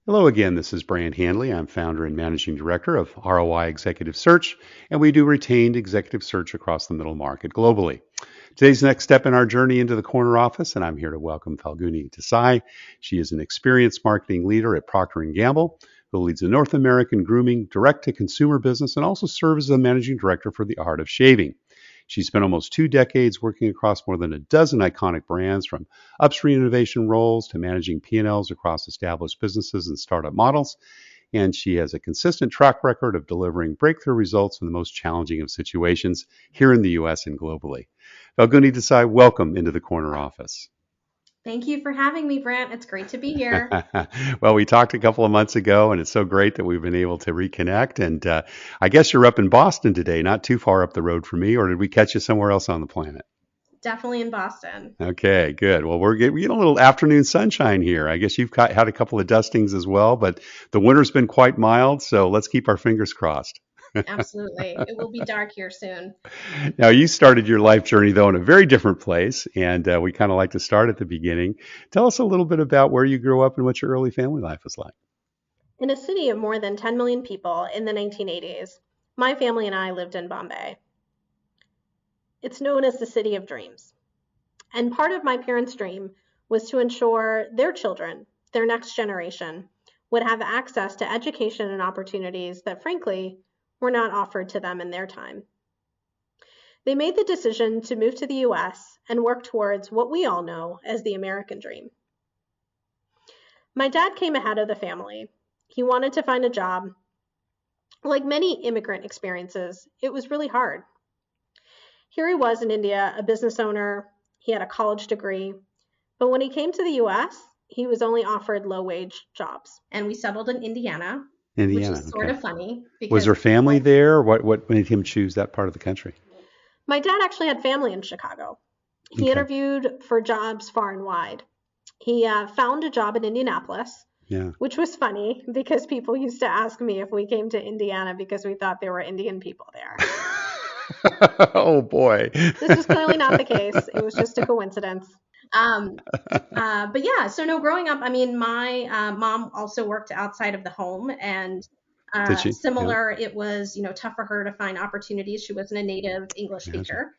Hello again, this is Brian Handley. I'm founder and managing director of ROI Executive Search, and we do retained executive search across the middle market globally. Today's next step in our journey into the corner office, and I'm here to welcome Falguni Desai. She is an experienced marketing leader at Procter Gamble, who leads a North American grooming direct-to-consumer business and also serves as the managing director for the Art of Shaving. She spent almost 2 decades working across more than a dozen iconic brands, from upstream innovation roles to managing P&Ls across established businesses and startup models. And she has a consistent track record of delivering breakthrough results in the most challenging of situations here in the US and globally. Falguni Desai, welcome into the corner office. Thank you for having me, Brant. It's great to be here. Well, we talked a couple of months ago, and it's so great that we've been able to reconnect. And I guess you're up in Boston today, not too far up the road from me, or did we catch you somewhere else on the planet? Definitely in Boston. Okay, good. Well, we get a little afternoon sunshine here. I guess you've had a couple of dustings as well, but the winter's been quite mild, so let's keep our fingers crossed. Absolutely. It will be dark here soon. Now, you started your life journey, though, in a very different place, and we kind of like to start at the beginning. Tell us a little bit about where you grew up and what your early family life was like. In a city of more than 10 million people in the 1980s, my family and I lived in Bombay. It's known as the City of Dreams. And part of my parents' dream was to ensure their children, their next generation, would have access to education and opportunities that, frankly, were not offered to them in their time. They made the decision to move to the US and work towards what we all know as the American dream. My dad came ahead of the family. He wanted to find a job. Like many immigrant experiences, it was really hard. Here he was in India, a business owner. He had a college degree. But when he came to the US, he was only offered low wage jobs. And we settled in Indiana, which Indiana, is sort okay. of funny Was because there family there, or what made him choose that part of the country? my dad actually had family in Chicago. He Okay, interviewed for jobs far and wide. He found a job in Indianapolis, yeah. which was funny because people used to ask me if we came to Indiana because we thought there were Indian people there. Oh boy. This was clearly not the case. It was just a coincidence. Um, but yeah, so no, growing up, I mean, my mom also worked outside of the home, and Did she? Yeah, similar, it was, tough for her to find opportunities. She wasn't a native English imagine. speaker.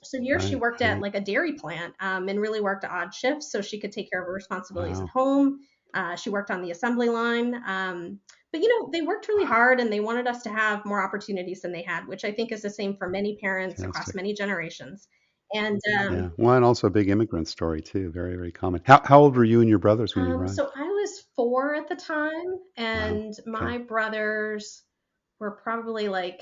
So here she Right, worked at right. like a dairy plant, and really worked odd shifts so she could take care of her responsibilities at Wow, home. She worked on the assembly line. But they worked really hard, and they wanted us to have more opportunities than they had, which I think is the same for many parents across fantastic. many generations. And Yeah. Well, and also a big immigrant story too. Very, very common. How old were you and your brothers when you so arrived? I was 4 at the time, Wow. and Okay. my brothers were probably like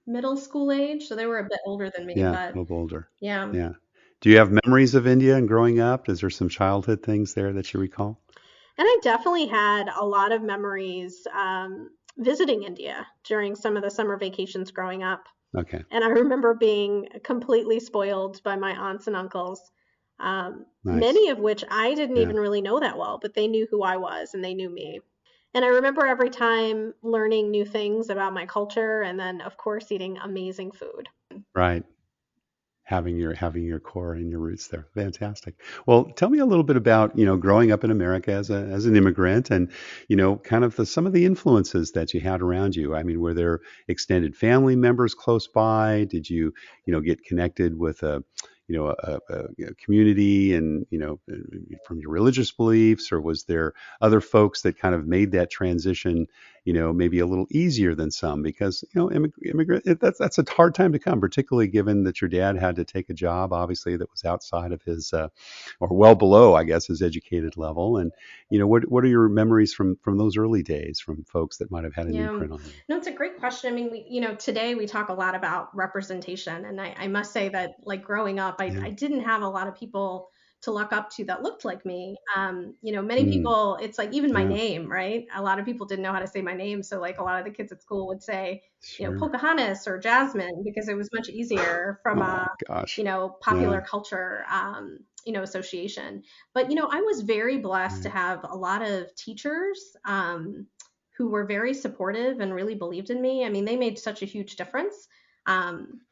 middle school age, so they were a bit older than me, Yeah, a but little older. yeah. Yeah. Do you have memories of India and growing up? Is there some childhood things there that you recall? And I definitely had a lot of memories visiting India during some of the summer vacations growing up. Okay. And I remember being completely spoiled by my aunts and uncles, Nice. many of which I didn't Yeah. even really know that well, but they knew who I was and they knew me. And I remember every time learning new things about my culture and then, of course, eating amazing food. Right. Having your core and your roots there. Fantastic. Well, tell me a little bit about, growing up in America as an immigrant and, kind of some of the influences that you had around you. I mean, were there extended family members close by? Did you, get connected with a community and, from your religious beliefs, or was there other folks that kind of made that transition, maybe a little easier than some? Because, immigrant, that's a hard time to come, particularly given that your dad had to take a job, obviously, that was outside of his, or well below, I guess, his educated level. And, what are your memories from those early days from folks that might have had an Yeah, imprint on you? no, it's a great question. I mean, today we talk a lot about representation, and I must say that, like growing up, Yeah. I didn't have a lot of people to look up to that looked like me. Many Mm, people, it's like even my yeah. name, right? A lot of people didn't know how to say my name, so like a lot of the kids at school would say, Sure. Pocahontas or Jasmine because it was much easier from Oh a, gosh. popular Yeah. culture, association. But I was very blessed to Right. have a lot of teachers. Who were very supportive and really believed in me. I mean, they made such a huge difference. Um,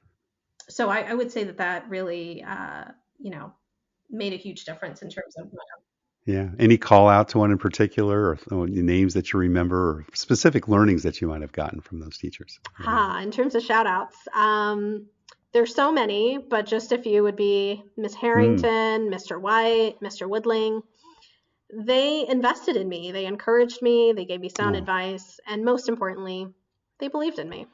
so I would say that really, you know, made a huge difference in terms of. Yeah. Any call out to one in particular, or names that you remember, or specific learnings that you might have gotten from those teachers? What about In terms of shout outs, there's so many, but just a few would be Miss them? Harrington, Mr. White, Mr. Woodling. They invested in me. They encouraged me. They gave me sound Oh, advice. And most importantly, they believed in me.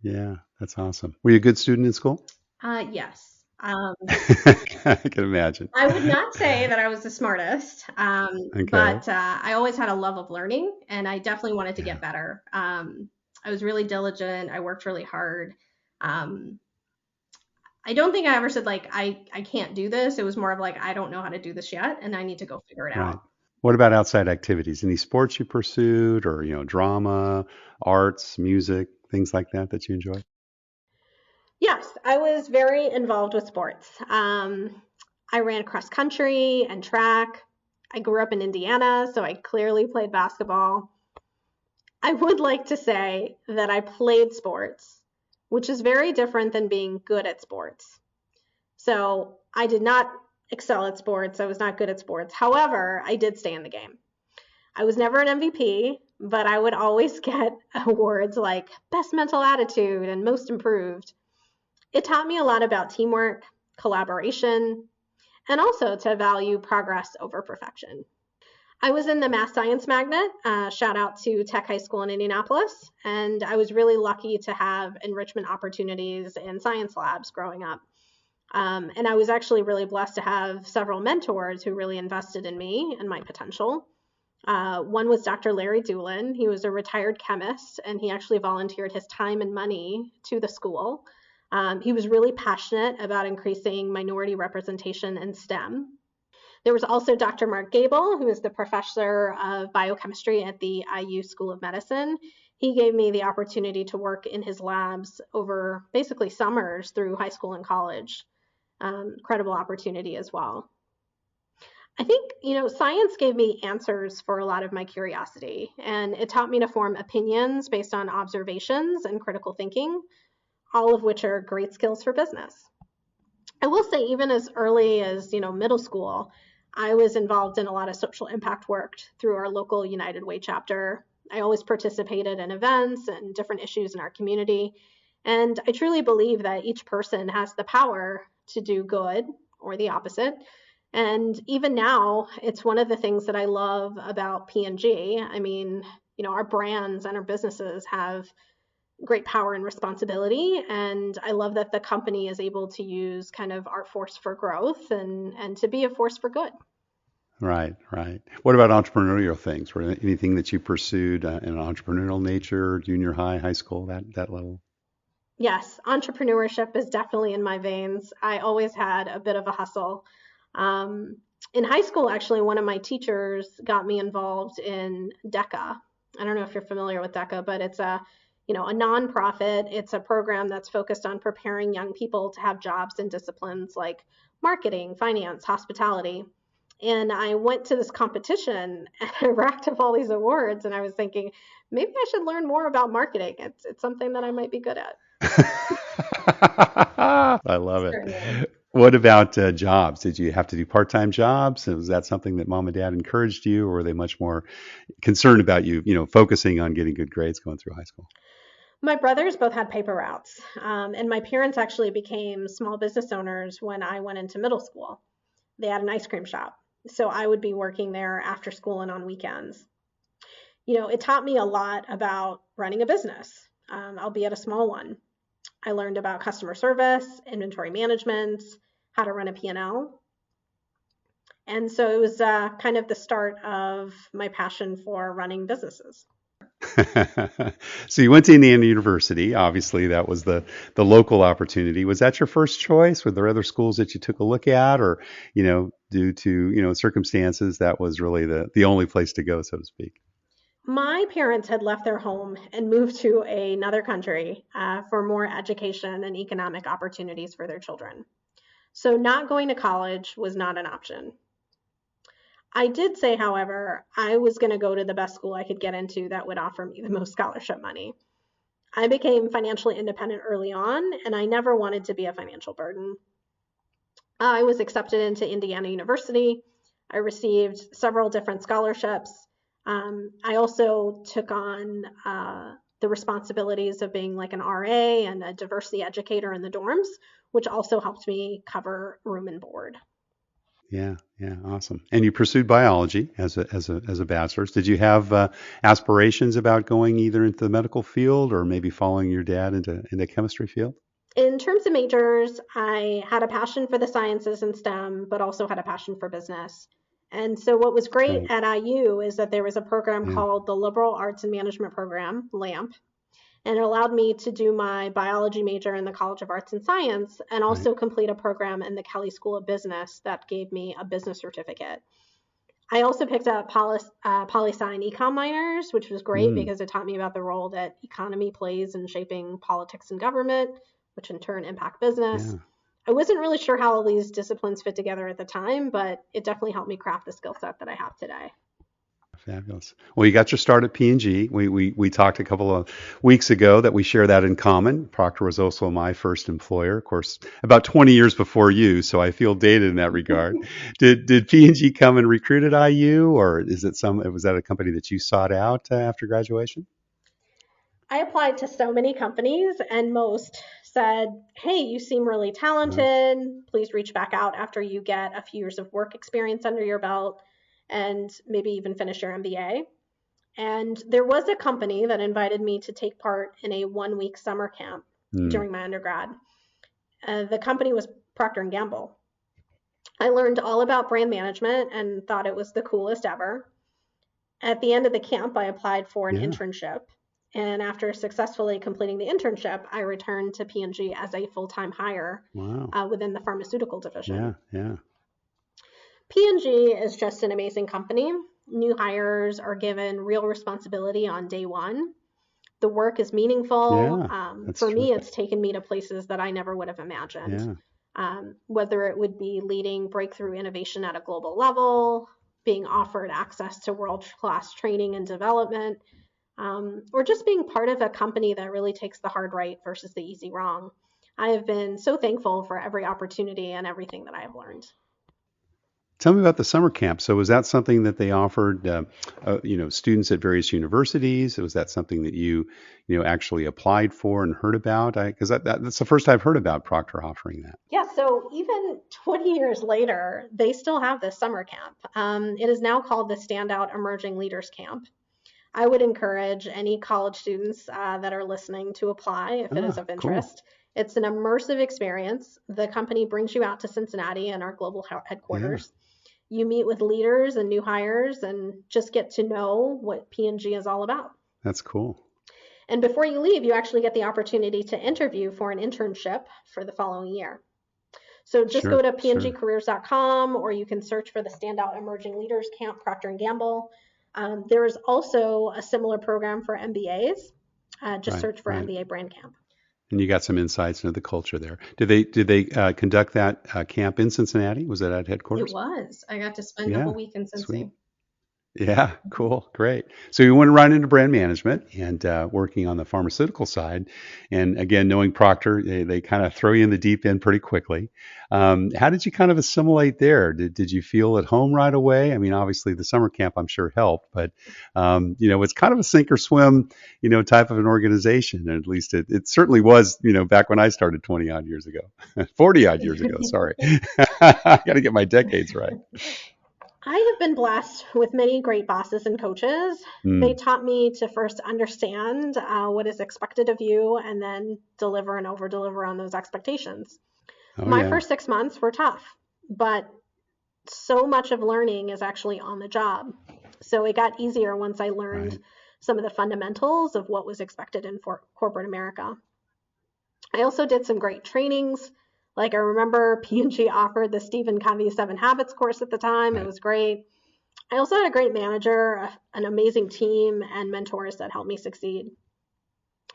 yeah. That's awesome. Were you a good student in school? Yes. I can imagine. I would not say that I was the smartest, Okay. but I always had a love of learning and I definitely wanted to Yeah. get better. I was really diligent. I worked really hard. Um, I don't think I ever said like I can't do this. It was more of like I don't know how to do this yet and I need to go figure it Right. out. What about outside activities? Any sports you pursued, or drama, arts, music, things like that that you enjoy? Yes, I was very involved with sports. I ran cross country and track. I grew up in Indiana, so I clearly played basketball. I would like to say that I played sports, which is very different than being good at sports. So I did not excel at sports. I was not good at sports. However, I did stay in the game. I was never an MVP, but I would always get awards like best mental attitude and most improved. It taught me a lot about teamwork, collaboration, and also to value progress over perfection. I was in the Math Science Magnet, shout out to Tech High School in Indianapolis, and I was really lucky to have enrichment opportunities in science labs growing up. And I was actually really blessed to have several mentors who really invested in me and my potential. One was Dr. Larry Doolin. He was a retired chemist, and he actually volunteered his time and money to the school. He was really passionate about increasing minority representation in STEM. There was also Dr. Mark Gable, who is the professor of biochemistry at the IU School of Medicine. He gave me the opportunity to work in his labs over basically summers through high school and college. Incredible opportunity as well. I think, science gave me answers for a lot of my curiosity, and it taught me to form opinions based on observations and critical thinking, all of which are great skills for business. I will say, even as early as, middle school, I was involved in a lot of social impact work through our local United Way chapter. I always participated in events and different issues in our community. And I truly believe that each person has the power to do good or the opposite. And even now, it's one of the things that I love about P&G. I mean, our brands and our businesses have great power and responsibility. And I love that the company is able to use kind of our force for growth and to be a force for good. Right, right. What about entrepreneurial things? Were there anything that you pursued in an entrepreneurial nature, junior high, high school, that level? Yes, entrepreneurship is definitely in my veins. I always had a bit of a hustle. Um, in high school, actually, one of my teachers got me involved in DECA. I don't know if you're familiar with DECA, but it's a nonprofit. It's a program that's focused on preparing young people to have jobs in disciplines like marketing, finance, hospitality. And I went to this competition and I racked up all these awards, and I was thinking, maybe I should learn more about marketing. It's something that I might be good at. I love it. Certainly. What about jobs? Did you have to do part-time jobs? And was that something that mom and dad encouraged you, or were they much more concerned about you, focusing on getting good grades going through high school? My brothers both had paper routes, and my parents actually became small business owners when I went into middle school. They had an ice cream shop, so I would be working there after school and on weekends. It taught me a lot about running a business, albeit a small one. I learned about customer service, inventory management, how to run a P&L. And so it was kind of the start of my passion for running businesses. So you went to Indiana University. Obviously, that was the local opportunity. Was that your first choice? Were there other schools that you took a look at, or due to circumstances, that was really the only place to go, so to speak? My parents had left their home and moved to another country for more education and economic opportunities for their children. So, not going to college was not an option. I did say, however, I was going to go to the best school I could get into that would offer me the most scholarship money. I became financially independent early on, and I never wanted to be a financial burden. I was accepted into Indiana University. I received several different scholarships. I also took on the responsibilities of being like an RA and a diversity educator in the dorms, which also helped me cover room and board. Yeah, yeah, awesome. And you pursued biology as a bachelor's. Did you have aspirations about going either into the medical field or maybe following your dad into chemistry field? In terms of majors, I had a passion for the sciences and STEM, but also had a passion for business. And so, what was great Right. at IU is that there was a program Yeah. called the Liberal Arts and Management Program, LAMP, and it allowed me to do my biology major in the College of Arts and Science and Right. also complete a program in the Kelley School of Business that gave me a business certificate. I also picked up poli-sci and econ minors, which was great Mm. because it taught me about the role that economy plays in shaping politics and government, which in turn impact business. Yeah. I wasn't really sure how all these disciplines fit together at the time, but it definitely helped me craft the skill set that I have today. Fabulous. Well, you got your start at P&G. We talked a couple of weeks ago that we share that in common. Procter was also my first employer, of course, about 20 years before you, so I feel dated in that regard. Did P&G come and recruit at IU, or is it was that a company that you sought out after graduation? I applied to so many companies, and most said, "Hey, you seem really Uh, talented. Please reach back out after you get a few years of work experience under your belt and maybe even finish your MBA." And there was a company that invited me to take part in a 1 week summer camp mm, during my undergrad. The company was Procter and Gamble. I learned all about brand management and thought it was the coolest ever. At the end of the camp, I applied for an yeah. internship. And after successfully completing the internship, I returned to P&G as a full-time hire Wow. within the pharmaceutical Yeah. division. Yeah. P&G is just an amazing company. New hires are given real responsibility on day one. The work is meaningful. Yeah. That's For me, terrific. it's taken me to places that I never would have imagined. Yeah. Whether it would be leading breakthrough innovation at a global level, being offered access to world-class training and development, or just being part of a company that really takes the hard right versus the easy wrong. I have been so thankful for every opportunity and everything that I have learned. Tell me about the summer camp. So was that something that they offered, students at various universities? Was that something that you actually applied for and heard about? Because that's the first I've heard about Procter offering that. Yeah, so even 20 years later, they still have this summer camp. It is now called the Standout Emerging Leaders Camp. I would encourage any college students that are listening to apply if it is Ah, of cool. interest. It's an immersive experience. The company brings you out to Cincinnati and our global Yeah, headquarters. You meet with leaders and new hires and just get to know what P&G is all about. that's cool. And before you leave, you actually get the opportunity to interview for an internship for the following year. So just go Sure, to sure. pngcareers.com or you can search for the Standout Emerging Leaders Camp, Procter& Gamble. There is also a similar program for MBAs. Just Right, search for right. MBA Brand Camp. And you got some insights into the culture there. Did they conduct that camp in Cincinnati? Was that at It headquarters? was. I got to spend a Yeah, whole week in sweet. Cincy. Yeah, cool, great. So you went right into brand management and working on the pharmaceutical side. And again, knowing Procter, they kind of throw you in the deep end pretty quickly. How did you kind of assimilate there? Did you feel at home right away? I mean, obviously the summer camp I'm sure helped, but it's kind of a sink or swim, type of an organization. And at least it certainly was, back when I started 20 odd years ago, 40 odd years ago. Sorry, I got to get my decades right. I have been blessed with many great bosses and coaches. They Mm. taught me to first understand what is expected of you and then deliver and over deliver on those expectations. Oh My yeah, first 6 months were tough, but so much of learning is actually on the job. So it got easier once I learned right. some of the fundamentals of what was expected in corporate America. I also did some great trainings. Like I remember P&G offered the Stephen Covey 7 Habits course at the time. It Right. was great. I also had a great manager, an amazing team, and mentors that helped me succeed.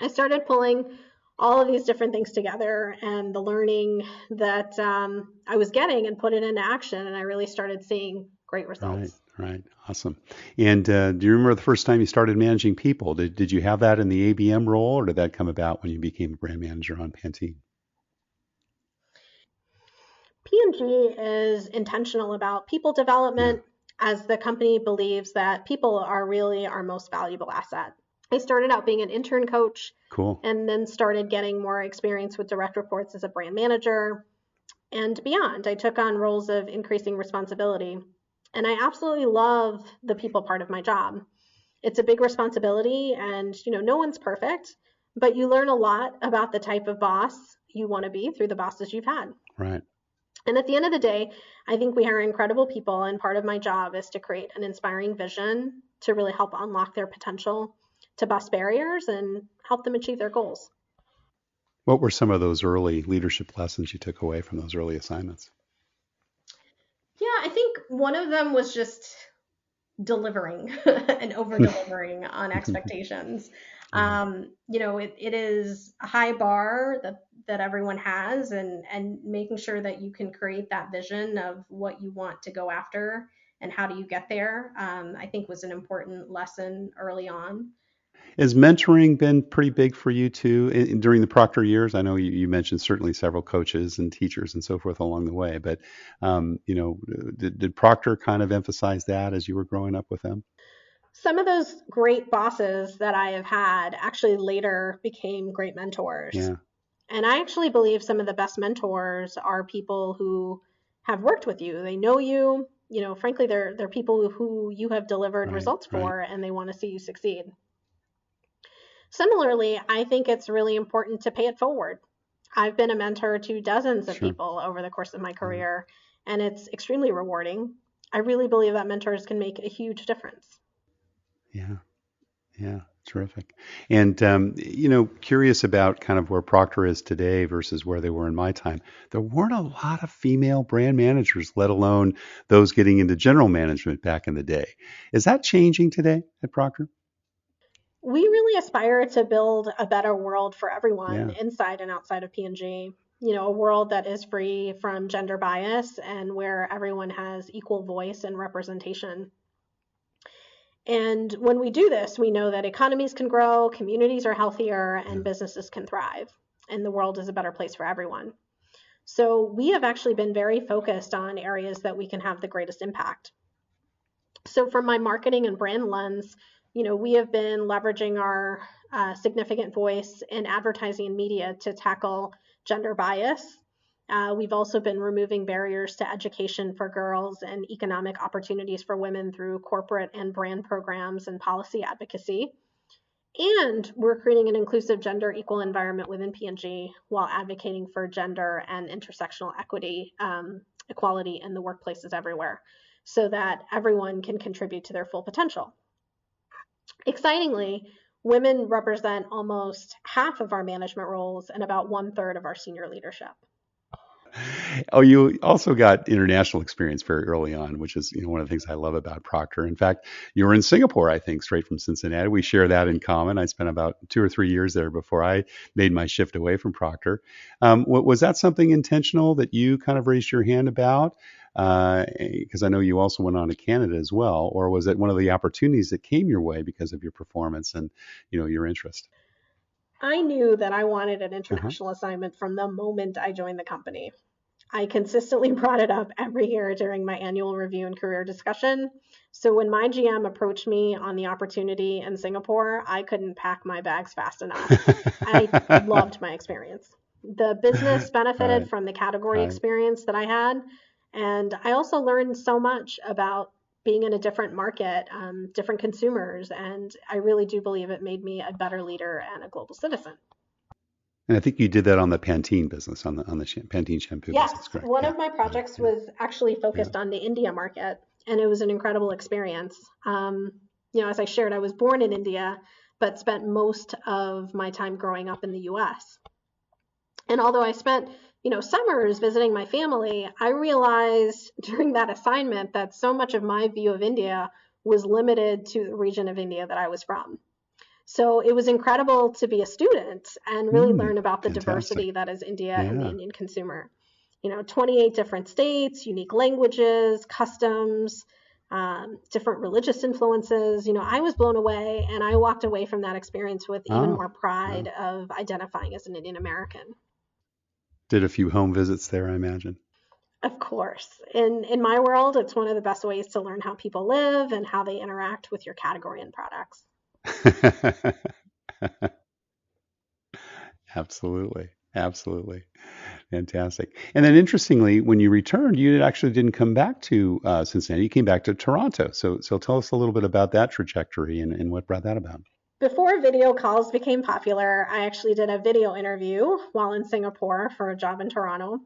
I started pulling all of these different things together and the learning that I was getting and put it into action. And I really started seeing great Right, results. right. Awesome. And do you remember the first time you started managing people? Did you have that in the ABM role, or did that come about when you became a brand manager on Pantene? P&G is intentional about people Yeah, development as the company believes that people are really our most valuable asset. I started out being an intern coach cool. and then started getting more experience with direct reports as a brand manager and beyond. I took on roles of increasing responsibility, and I absolutely love the people part of my job. It's a big responsibility, and no one's perfect, but you learn a lot about the type of boss you want to be through the bosses you've had. Right. And at the end of the day, I think we hire incredible people, and part of my job is to create an inspiring vision to really help unlock their potential, to bust barriers, and help them achieve their goals. What were some of those early leadership lessons you took away from those early assignments? Yeah, I think one of them was just delivering and over delivering on expectations. Yeah. It is a high bar that everyone has, and making sure that you can create that vision of what you want to go after and how do you get there, I think was an important lesson early on. Has mentoring been pretty big for you too during the Proctor years? I know you mentioned certainly several coaches and teachers and so forth along the way, but did Proctor kind of emphasize that as you were growing up with them? Some of those great bosses that I have had actually later became great mentors. Yeah, And I actually believe some of the best mentors are people who have worked with you. They know you. Frankly, they're people who you have delivered right, results right, for, and they want to see you succeed. Similarly, I think it's really important to pay it forward. I've been a mentor to dozens of sure, people over the course of my yeah, career, and it's extremely rewarding. I really believe that mentors can make a huge difference. yeah. Yeah, terrific. And curious about kind of where Procter is today versus where they were in my time. There weren't a lot of female brand managers, let alone those getting into general management back in the day. Is that changing today at Procter? We really aspire to build a better world for everyone Yeah, inside and outside of P&G. A world that is free from gender bias and where everyone has equal voice and representation. And when we do this, we know that economies can grow, communities are healthier, yeah. and businesses can thrive, and the world is a better place for everyone. So we have actually been very focused on areas that we can have the greatest impact. So from my marketing and brand lens, we have been leveraging our significant voice in advertising and media to tackle gender bias. We've also been removing barriers to education for girls and economic opportunities for women through corporate and brand programs and policy advocacy. And we're creating an inclusive gender equal environment within P&G while advocating for gender and intersectional equality in the workplaces everywhere so that everyone can contribute to their full potential. Excitingly, women represent almost half of our management roles and about 1/3 of our senior leadership. Oh, you also got international experience very early on, which is one of the things I love about Procter. In fact, you were in Singapore, I think, straight from Cincinnati. We share that in common. I spent about 2 or 3 years there before I made my shift away from Procter. Was that something intentional that you kind of raised your hand about? Because I know you also went on to Canada as well, or was it one of the opportunities that came your way because of your performance and your interest? I knew that I wanted an Uh-huh. international assignment from the moment I joined the company. I consistently brought it up every year during my annual review and career discussion. So when my GM approached me on the opportunity in Singapore, I couldn't pack my bags fast enough. I loved my experience. The business benefited Right, from the category right. experience that I had. And I also learned so much about being in a different market, different consumers. And I really do believe it made me a better leader and a global citizen. And I think you did that on the Pantene business, on the Pantene shampoo Yes, business, correct? one Yeah, of my got it. projects Yeah, was actually yeah. focused on the India market, and it was an incredible experience. As I shared, I was born in India, but spent most of my time growing up in the US. And although I spent, summers visiting my family, I realized during that assignment that so much of my view of India was limited to the region of India that I was from. So it was incredible to be a student and really Hmm, learn about the fantastic. diversity that is India and the Yeah. Indian consumer. 28 different states, unique languages, customs, different religious influences. I was blown away, and I walked away from that experience with even Ah, more pride wow. of identifying as an Indian American. Did a few home visits there, I imagine. Of course. In my world, it's one of the best ways to learn how people live and how they interact with your category and products. Absolutely. Absolutely. Fantastic. And then interestingly, when you returned, you actually didn't come back to Cincinnati. You came back to Toronto. So tell us a little bit about that trajectory and what brought that about. Before video calls became popular, I actually did a video interview while in Singapore for a job in Toronto.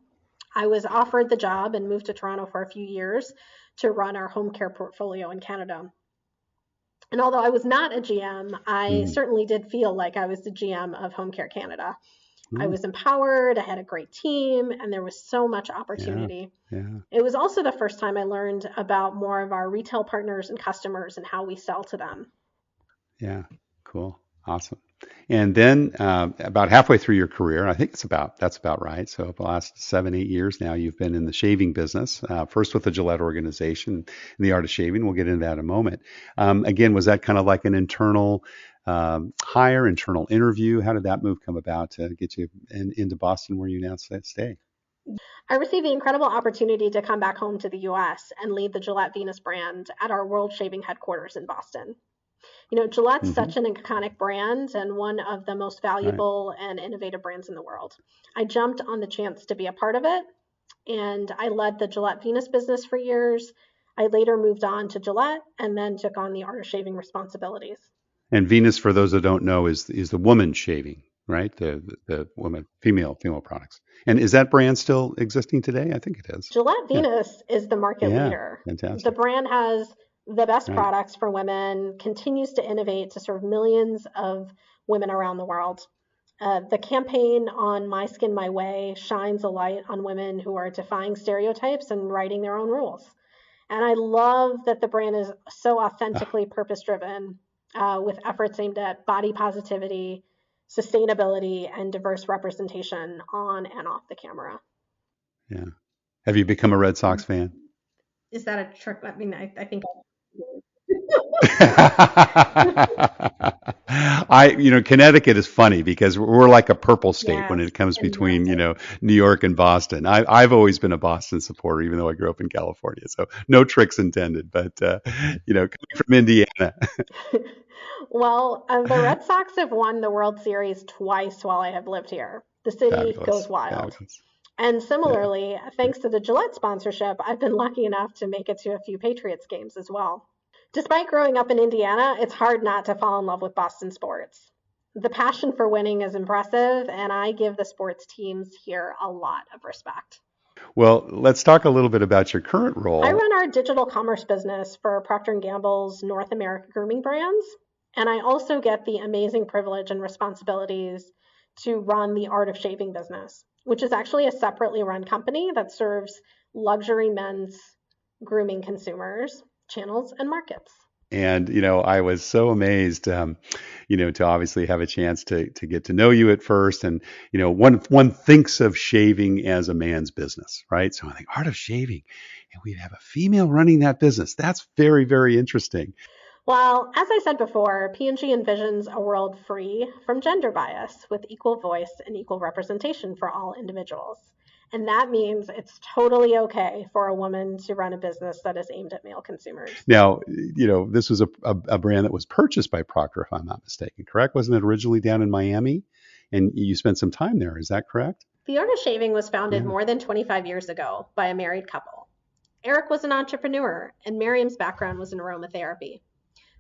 I was offered the job and moved to Toronto for a few years to run our home care portfolio in Canada. And although I was not a GM, I Mm. certainly did feel like I was the GM of Home Care Canada. I Oh, was empowered, I had a great team, and there was so much yeah. opportunity. Yeah. It was also the first time I learned about more of our retail partners and customers and how we sell to them. Yeah. Cool. Awesome. And then about halfway through your career, I think that's about right. So the last 7, 8 years now, you've been in the shaving business. First with the Gillette organization and the art of shaving. We'll get into that in a moment. Again, was that kind of like an internal hire, internal interview? How did that move come about to get you into Boston, where you now stay? I received the incredible opportunity to come back home to the US and lead the Gillette Venus brand at our World Shaving headquarters in Boston. You know, Gillette's Hmm. such an iconic brand and one of the most Right. valuable and innovative brands in the world. I jumped on the chance to be a part of it, and I led the Gillette Venus business for years. I later moved on to Gillette and then took on the art of shaving responsibilities. And Venus, for those that don't know, is the woman shaving, right? The woman female products. And is that brand still existing today? I think it is. Gillette Yeah. Venus is the market Yeah. leader. The Fantastic. brand has the best Right. products for women, continues to innovate to serve millions of women around the world. The campaign on My Skin, My Way shines a light on women who are defying stereotypes and writing their own rules. And I love that the brand is so Ah, authentically purpose driven with efforts aimed at body positivity, sustainability, and diverse representation on and off the camera. yeah. Have you become a Red Sox fan? Is that a trick? I mean, I think. Connecticut is funny because we're like a purple state when Yes, it comes and love between, it. New York and Boston. I've always been a Boston supporter, even though I grew up in California. So no tricks intended, but, coming from Indiana. Well, the Red Sox have won the World Series twice while I have lived here. The city goes Fabulous. wild. Fabulous. And Yeah. similarly, thanks to the Gillette sponsorship, I've been lucky enough to make it to a few Patriots games as well. Despite growing up in Indiana, it's hard not to fall in love with Boston sports. The passion for winning is impressive, and I give the sports teams here a lot of respect. Well, let's talk a little bit about your current I role. run our digital commerce business for Procter Gamble's North America grooming brands, and I also get the amazing privilege and responsibilities to run the Art of Shaving business, which is actually a separately run company that serves luxury men's grooming consumers, channels, and markets. And I was so amazed, to obviously have a chance to get to know you at first. And one thinks of shaving as a man's business, right? So I think art of shaving, and we'd have a female running that business. That's very, very interesting. Well, as I said before, P&G envisions a world free from gender bias with equal voice and equal representation for all individuals. And that means it's totally okay for a woman to run a business that is aimed at male consumers. Now, this was a brand that was purchased by Procter, if I'm not mistaken, correct? Wasn't it originally down in Miami? And you spent some time there. Is that correct? The Art of Shaving was founded Yeah. more than 25 years ago by a married couple. Eric was an entrepreneur, and Miriam's background was in aromatherapy.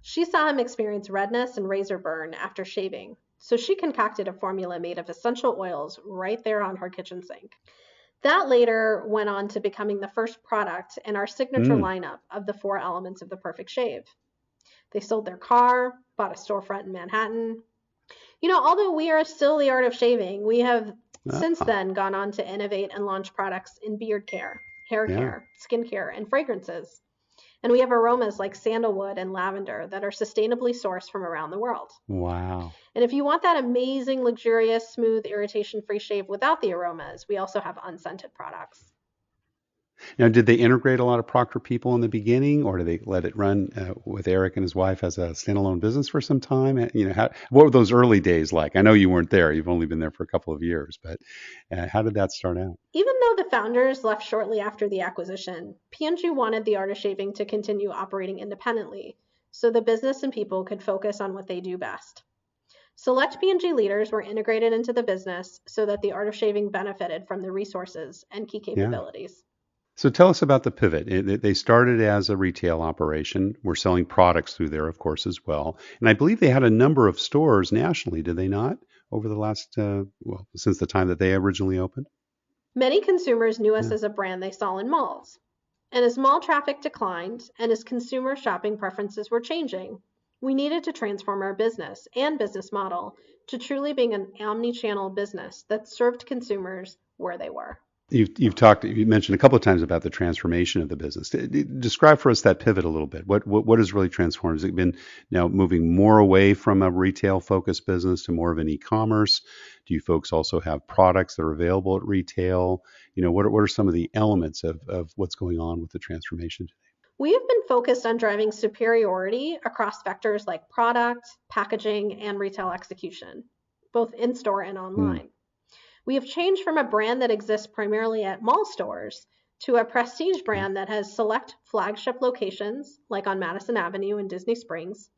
She saw him experience redness and razor burn after shaving, so she concocted a formula made of essential oils right there on her kitchen sink. That later went on to becoming the first product in our signature Mm, lineup of the four elements of the perfect shave. They sold their car, bought a storefront in Manhattan. You know, although we are still the art of shaving, we have since ah, then gone on to innovate and launch products in beard care, hair yeah. care, skincare, and fragrances. And we have aromas like sandalwood and lavender that are sustainably sourced from around the world. Wow. And if you want that amazing, luxurious, smooth, irritation free shave without the aromas, we also have unscented products. Now, did they integrate a lot of Procter people in the beginning, or did they let it run with Eric and his wife as a standalone business for some time? What were those early days like? I know you weren't there; you've only been there for a couple of years, but how did that start out? Even though the founders left shortly after the acquisition, P&G wanted the art of shaving to continue operating independently so the business and people could focus on what they do best. Select P&G leaders were integrated into the business so that the art of shaving benefited from the resources and key Yeah. capabilities. So tell us about the pivot. They started as a retail operation. We're selling products through there, of course, as well. And I believe they had a number of stores nationally, did they not, over the last, since the time that they originally opened? Many consumers knew us Yeah. as a brand they saw in malls. And as mall traffic declined and as consumer shopping preferences were changing, we needed to transform our business and business model to truly being an omni-channel business that served consumers where they were. You mentioned a couple of times about the transformation of the business. Describe for us that pivot a little bit. What has really transformed? Has it been now moving more away from a retail focused business to more of an e-commerce? Do you folks also have products that are available at retail? What are some of the elements of what's going on with the transformation? We have been focused on driving superiority across vectors like product, packaging, and retail execution, both in-store and Hmm. online. We have changed from a brand that exists primarily at mall stores to a prestige Okay. brand that has select flagship locations, like on Madison Avenue in Disney Springs,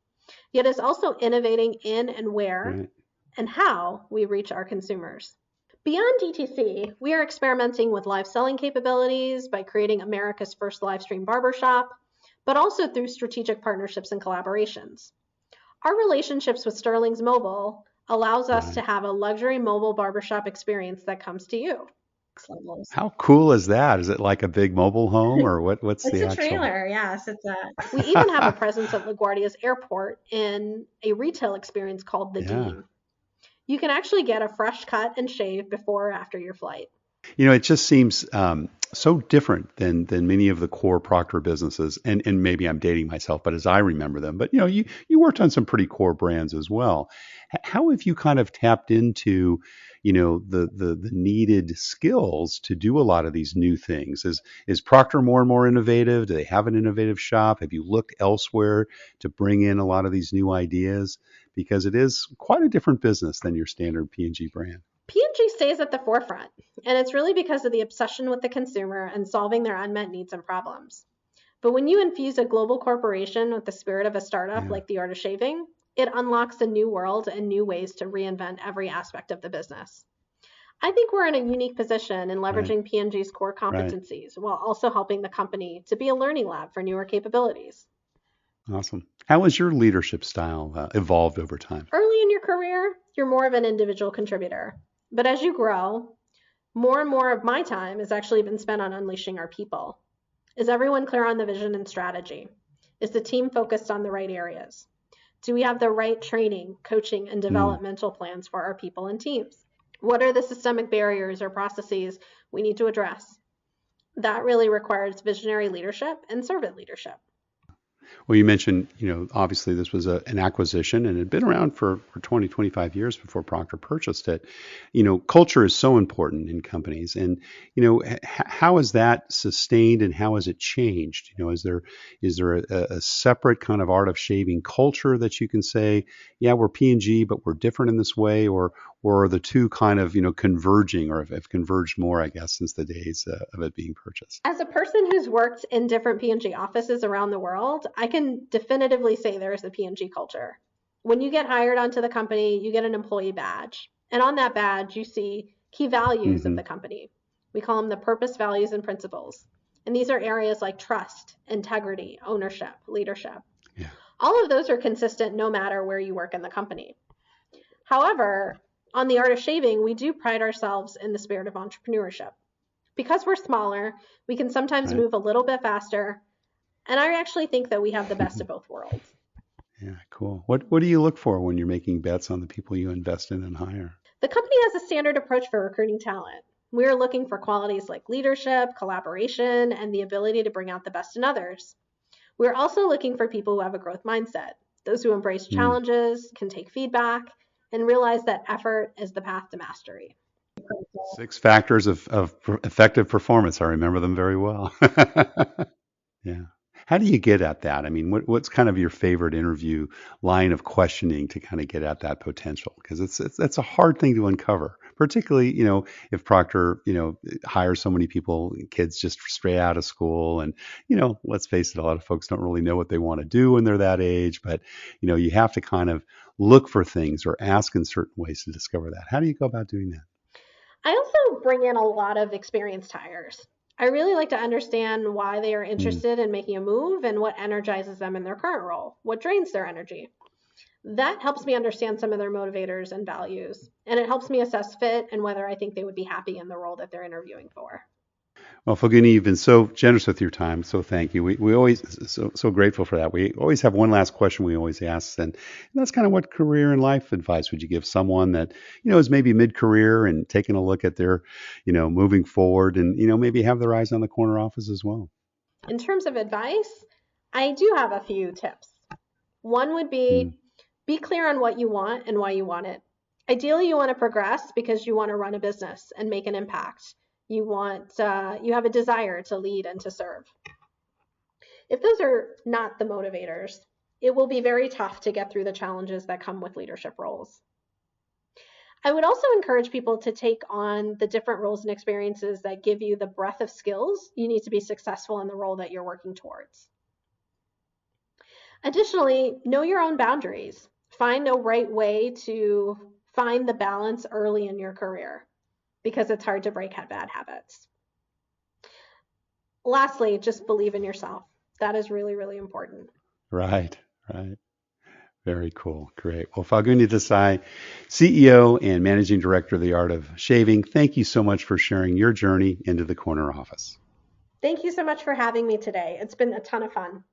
yet is also innovating in and where Right. and how we reach our consumers. Beyond DTC, we are experimenting with live selling capabilities by creating America's first live stream barbershop, but also through strategic partnerships and collaborations. Our relationships with Sterling's Mobile allows us to Right. have a luxury mobile barbershop experience that comes to you. How cool is that? Is it like a big mobile home or what's It's the a actual? trailer, yes. We even have a presence at LaGuardia's airport in a retail experience called The Yeah. Dean. You can actually get a fresh cut and shave before or after your flight. It just seems so different than many of the core Procter businesses. And maybe I'm dating myself, but as I remember them. But you worked on some pretty core brands as well. How have you kind of tapped into the needed skills to do a lot of these new things? Is Procter more and more innovative? Do they have an innovative shop? Have you looked elsewhere to bring in a lot of these new ideas? Because it is quite a different business than your standard P&G brand. P&G stays at the forefront, and it's really because of the obsession with the consumer and solving their unmet needs and problems. But when you infuse a global corporation with the spirit of a startup Yeah. like the art of shaving, it unlocks a new world and new ways to reinvent every aspect of the business. I think we're in a unique position in Right. leveraging P&G's core Right. competencies while also helping the company to be a learning lab for newer capabilities. Awesome. How has your leadership style evolved over time? Early in your career, you're more of an individual contributor. But as you grow, more and more of my time has actually been spent on unleashing our people. Is everyone clear on the vision and strategy? Is the team focused on the right areas? Do we have the right training, coaching, and Mm. developmental plans for our people and teams? What are the systemic barriers or processes we need to address? That really requires visionary leadership and servant leadership. Well, you mentioned, obviously this was an acquisition and it had been around for 20, 25 years before Procter purchased it. Culture is so important in companies. And, how has that sustained and how has it changed? Is there a separate kind of art of shaving culture that you can say, yeah, we're P&G, but we're different in this way? Or are the two kind of, converging or have converged more, I guess, since the days of it being purchased? As a person who's worked in different P&G offices around the world, I can definitively say there is a P&G culture. When you get hired onto the company, you get an employee badge. And on that badge, you see key values of Hmm. the company. We call them the purpose, values, and principles. And these are areas like trust, integrity, ownership, leadership. Yeah. All of those are consistent no matter where you work in the company. However, on the art of shaving, we do pride ourselves in the spirit of entrepreneurship. Because we're smaller, we can sometimes Right. move a little bit faster. And I actually think that we have the best of both worlds. Yeah, cool. What do you look for when you're making bets on the people you invest in and hire? The company has a standard approach for recruiting talent. We're looking for qualities like leadership, collaboration, and the ability to bring out the best in others. We're also looking for people who have a growth mindset, those who embrace Mm. challenges, can take feedback, and realize that effort is the path to mastery. 6 factors of effective performance. I remember them very well. Yeah. How do you get at that? I mean, what's kind of your favorite interview line of questioning to kind of get at that potential? Because it's a hard thing to uncover, particularly, if Procter, hires so many people, kids just straight out of school. And, let's face it, a lot of folks don't really know what they want to do when they're that age. But, you have to kind of look for things or ask in certain ways to discover that. How do you go about doing that? I also bring in a lot of experienced hires. I really like to understand why they are Mm, interested in making a move and what energizes them in their current role, what drains their energy. That helps me understand some of their motivators and values, and it helps me assess fit and whether I think they would be happy in the role that they're interviewing for. Well, Falguni, you've been so generous with your time, so thank you. We always so grateful for that. We always have one last question we always ask, and that's kind of what career and life advice would you give someone that is maybe mid-career and taking a look at their moving forward, and maybe have their eyes on the corner office as well. In terms of advice, I do have a few tips. One would Mm, be clear on what you want and why you want it. Ideally, you want to progress because you want to run a business and make an impact. You have a desire to lead and to serve. If those are not the motivators, it will be very tough to get through the challenges that come with leadership roles. I would also encourage people to take on the different roles and experiences that give you the breadth of skills you need to be successful in the role that you're working towards. Additionally, know your own boundaries. Find a right way to find the balance early in your career because it's hard to break bad habits. Lastly, just believe in yourself. That is really, really important. right, right. Very cool. Great. Well, Falguni Desai, CEO and Managing Director of the Art of Shaving, thank you so much for sharing your journey into the corner office. Thank you so much for having me today. It's been a ton of fun.